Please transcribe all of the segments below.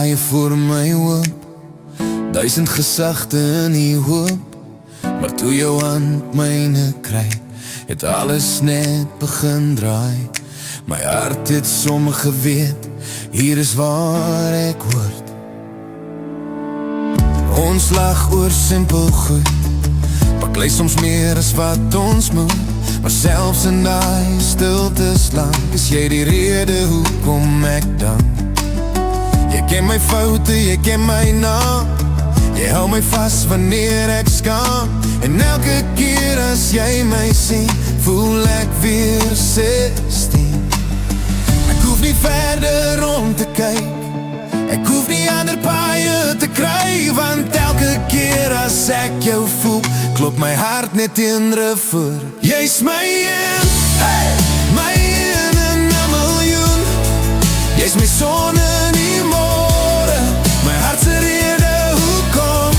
paaie voor my hoop, 1000 gesigte in die hoop. Maar toe jou hand myne kry, het alles net begin draai. My hart het sommer geweet, hier is waar ek hoort. Ons lag oor simpel goed, baklei soms meer as wat ons moet. Maar selfs in die stiltes lang, is jy die rede hoekom ek dank. Jy ken my foute, jy ken my naam, jy hou my vast wanneer ek skaam. En elke keer as jy my sien, voel ek weer 16. Ek hoef nie verder om te kyk, ek hoef nie ander paaie te kry, want elke keer as ek jou voel, klop my hart net teen revoer. Jy's my een, hey, my een in 'n miljoen. Jy's my son in die môre, my hart se rede hoekom.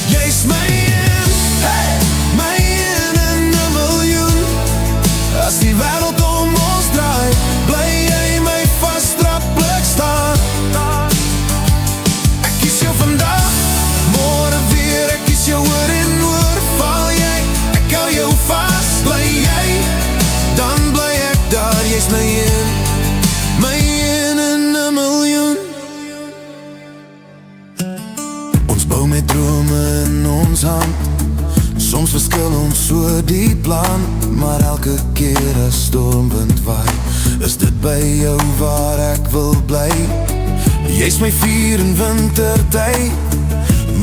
Jy's my een, hey, my een in 'n miljoen. As die wêreld om ons draai, bly jy my vasdraplik staan. Ek kies jou vandag, môre weer, ek kies jou oor en oor. Val jy, ek hou jou vas, bly jy, dan bly ek daar. Jy's my een in 'n miljoen. Ons bou met drome in ons hand, soms verskil ons so die plan. Maar elke keer as stormwind waai, is dit by jou waar ek wil bly. Jy's my vuur in wintertyd,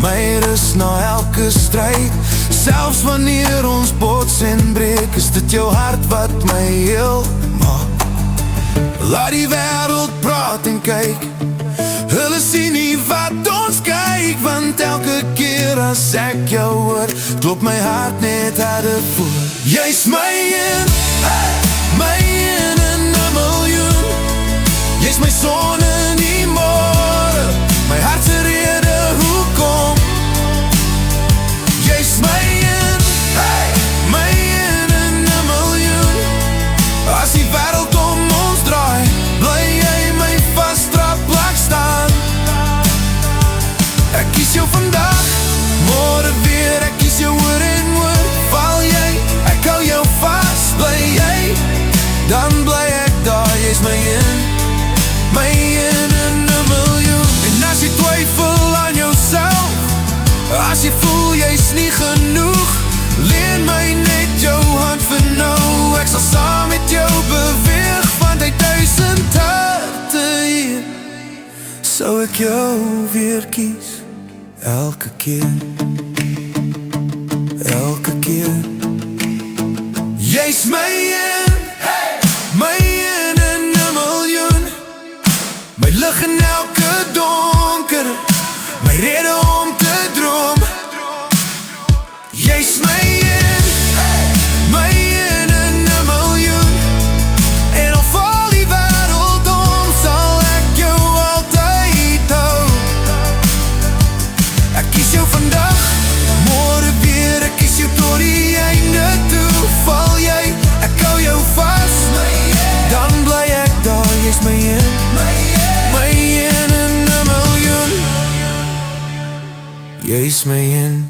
my rus na elke stryd. Selfs wanneer ons bots en breek, is dit jou hart wat my heel maak. Laat die wêreld praat en kyk, hulle sien nie wat ons kyk. Want elke keer as ek jou hoor, klop my hart net harder voor. Jy's my een, hey, my een in 'n miljoen. Jy's my son in die môre, my hart se rede hoekom. Jy's my een, hey, my een in 'n miljoen. As die wêreld om ons draai, bly jy my vasdraplik staan. Ek kies jou vandag, môre weer, ek kies jou oor en oor. Val jy, ek hou jou vas, bly jy, dan bly ek daar. Jy's my een in 'n miljoen. En as jy twyfel aan jouself, as jy voel jy's nie genoeg, leen my net jou hand vir nou. Ek sal saam met jou beweeg, want uit 1000 harte hier, sou ek jou weer kies. Elke keer, elke keer. Jy's my een, hey, my een in 'n miljoen. My lig in elke donker, my rede om te droom. Jy's my een, hey, my een in 'n miljoen. En al val die wêreld om, sal ek jou altyd hou. Ek kies jou vandag, môre weer, ek kies jou tot die einde toe. Val jy, ek hou jou vas, dan bly ek daar. Jy's my een in 'n miljoen. Jy's my een